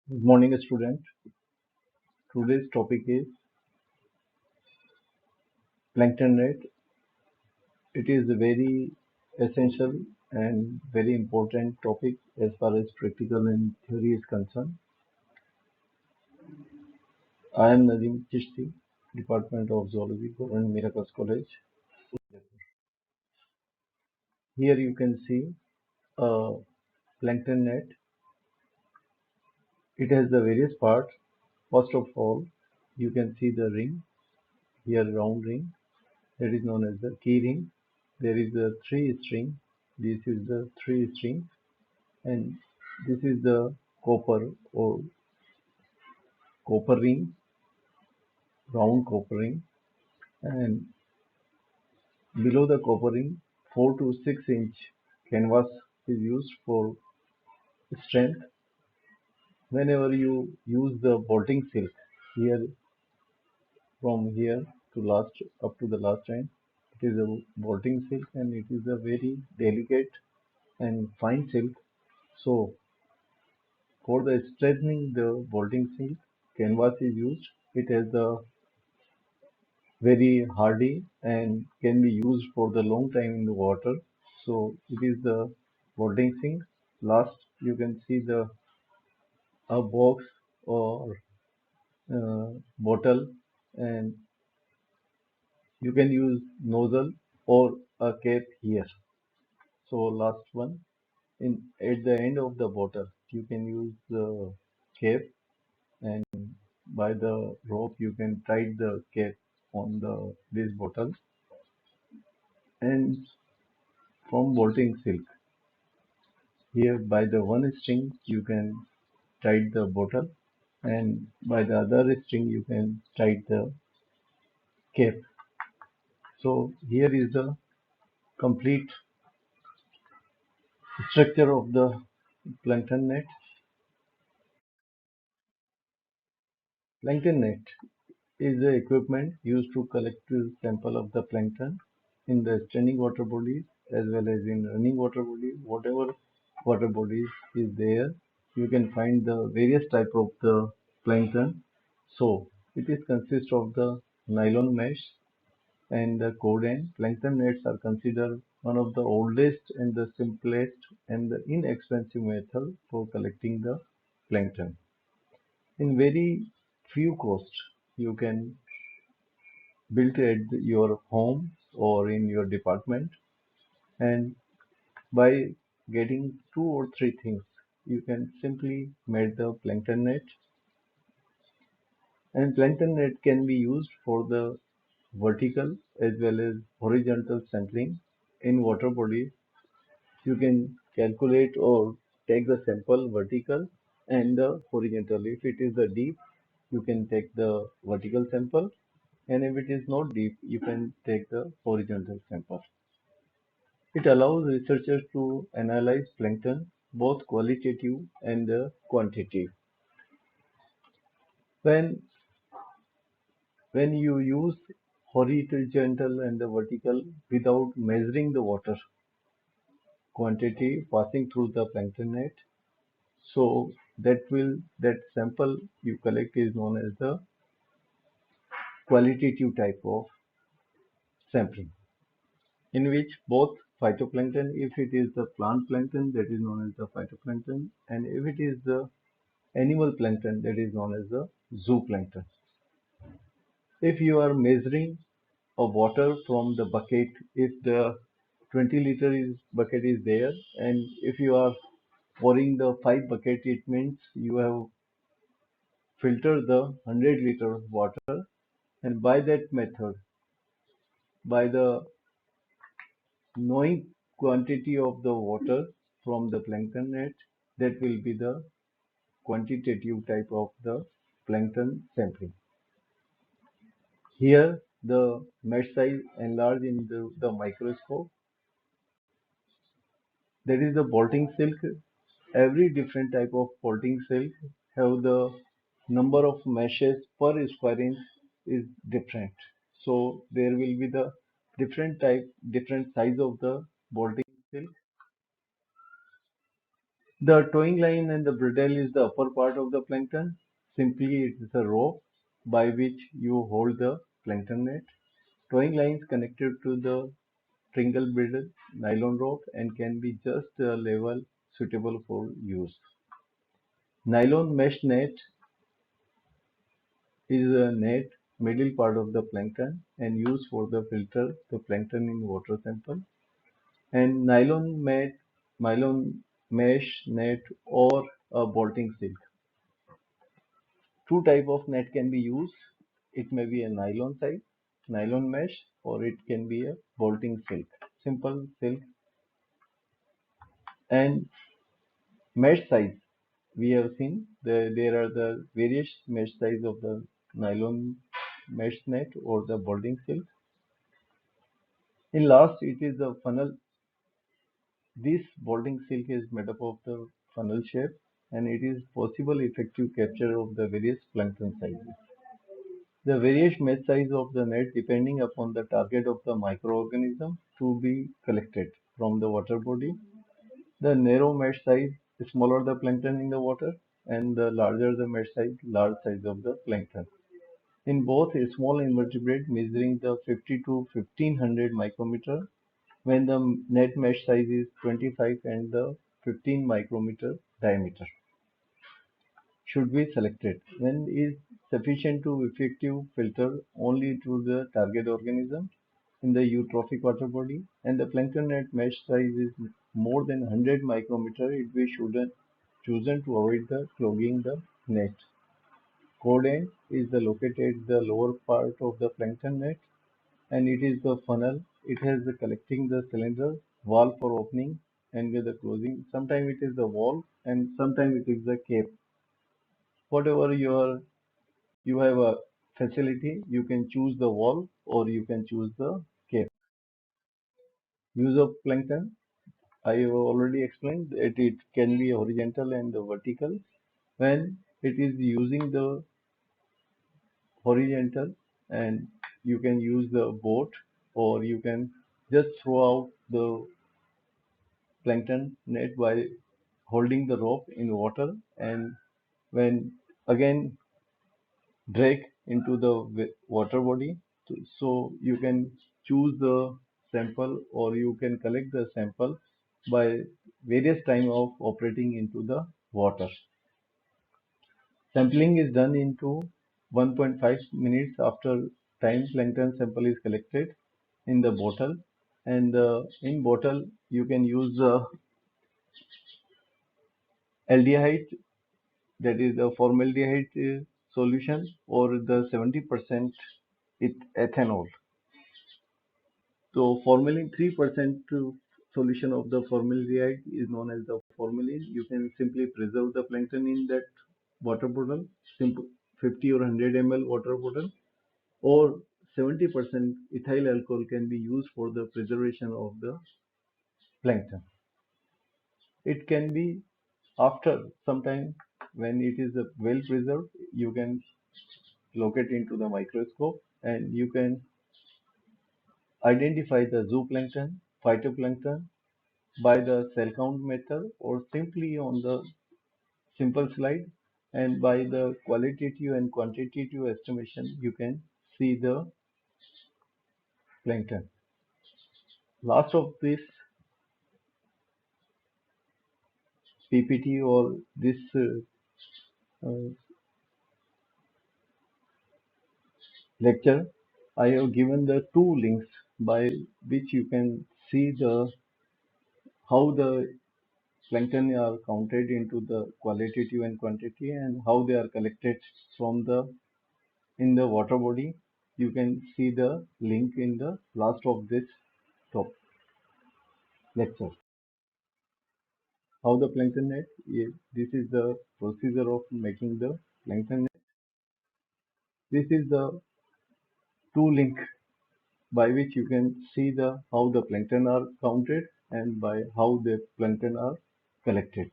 Good morning, student. Today's topic is plankton net. It is a very essential and very important topic as far as practical and theory is concerned. I am Nadeem Chishti, Department of Zoology, Government Miracles College. Here you can see a plankton net. It has the various parts. First of all, you can see the ring, here round ring, that is known as the key ring. There is a three string. This is the three string, and this is the copper or copper ring, round copper ring, and below the copper ring 4 to 6 inch canvas is used for strength. Whenever you use the bolting silk, here from here to last up to the last end, it is a bolting silk and it is a very delicate and fine silk. So for the strengthening the bolting silk, canvas is used. It has a very hardy and can be used for the long time in the water. So it is the boarding sink. Last you can see the a box or bottle, and you can use nozzle or a cap here. So last one, in at the end of the bottle you can use the cap, and by the rope you can tie the cap on the this bottle, and from bolting silk. Here by the one string you can tie the bottle, and by the other string you can tie the cap. So here is the complete structure of the plankton net. Plankton net is the equipment used to collect a sample of the plankton in the standing water bodies as well as in running water bodies. Whatever water bodies is there, you can find the various type of the plankton. So it is consist of the nylon mesh and the code and plankton nets are considered one of the oldest and the simplest and the inexpensive method for collecting the plankton. In very few costs, you can build it at your home or in your department, and by getting two or three things, you can simply make the plankton net. And plankton net can be used for the vertical as well as horizontal sampling in water bodies. You can calculate or take the sample vertical and the horizontal. If it is the deep, you can take the vertical sample, and if it is not deep, you can take the horizontal sample. It allows researchers to analyze plankton, both qualitative and quantitative. When when you use horizontal and the vertical without measuring the water quantity passing through the plankton net, so that sample you collect is known as the qualitative type of sampling, in which both phytoplankton, if it is the plant plankton, that is known as the phytoplankton, and if it is the animal plankton, that is known as the zooplankton. If you are measuring a water from the bucket, if the 20-liter bucket is there, and if you are pouring the 5 bucket, it means you have filtered the 100-liter water, and by that method, by the knowing quantity of the water from the plankton net, that will be the quantitative type of the plankton sampling. Here the mesh size enlarged in the microscope. That is the bolting silk. Every different type of bolting silk have the number of meshes per square inch is different. So there will be the different type, different size of the bolting silk. The towing line and the bridle is the upper part of the plankton. Simply it is a rope by which you hold the plankton net. Towing lines connected to the tringle bridle nylon rope and can be just a level suitable for use. Nylon mesh net is a net middle part of the plankton and used for the filter the plankton in water sample. And nylon mesh net or a bolting silk. Two type of net can be used. It may be a nylon mesh, or it can be a bolting silk, simple silk. And mesh size, we have seen there are the various mesh size of the nylon mesh net or the bolting silk. In last, it is the funnel. This bolting silk is made up of the funnel shape, and it is possible effective capture of the various plankton sizes. The various mesh size of the net depending upon the target of the microorganism to be collected from the water body. The narrow mesh size, smaller the plankton in the water, and the larger the mesh size, large size of the plankton. In both, a small invertebrate measuring the 50 to 1500 micrometer, when the net mesh size is 25 and the 15 micrometer diameter, should be selected when is sufficient to effective filter only to the target organism in the eutrophic water body, and the plankton net mesh size is more than 100 micrometer. It be chosen to avoid the clogging the net. Code end is the located the lower part of the plankton net, and it is the funnel. It has the collecting the cylinder, valve for opening and with the closing. Sometimes it is the valve and sometimes it is the cape. Whatever you have a facility, you can choose the valve or you can choose the cape. Use of plankton, I have already explained that it can be horizontal and vertical. When it is using the horizontal, and you can use the boat or you can just throw out the plankton net by holding the rope in water, and when again drag into the water body. So you can choose the sample or you can collect the sample by various time of operating into the water. Sampling is done into 1.5 minutes after time plankton sample is collected in the bottle, and in bottle you can use the aldehyde, that is the formaldehyde solution, or the 70% ethanol. So formalin 3% solution of the formaldehyde is known as the formalin. You can simply preserve the plankton in that water bottle, simple 50 or 100 ml water bottle, or 70% ethyl alcohol can be used for the preservation of the plankton. It can be after some time when it is well preserved, you can locate into the microscope and you can identify the zooplankton, phytoplankton by the cell count method or simply on the simple slide, and by the qualitative and quantitative estimation you can see the plankton. Last of this PPT or this uh, lecture, I have given the two links by which you can see the how the plankton are counted into the qualitative and quantity and how they are collected from the in the water body. You can see the link in the last of this top lecture. How the plankton net, this is the procedure of making the plankton net. This is the two link by which you can see the how the plankton are counted and by how the plankton are collected.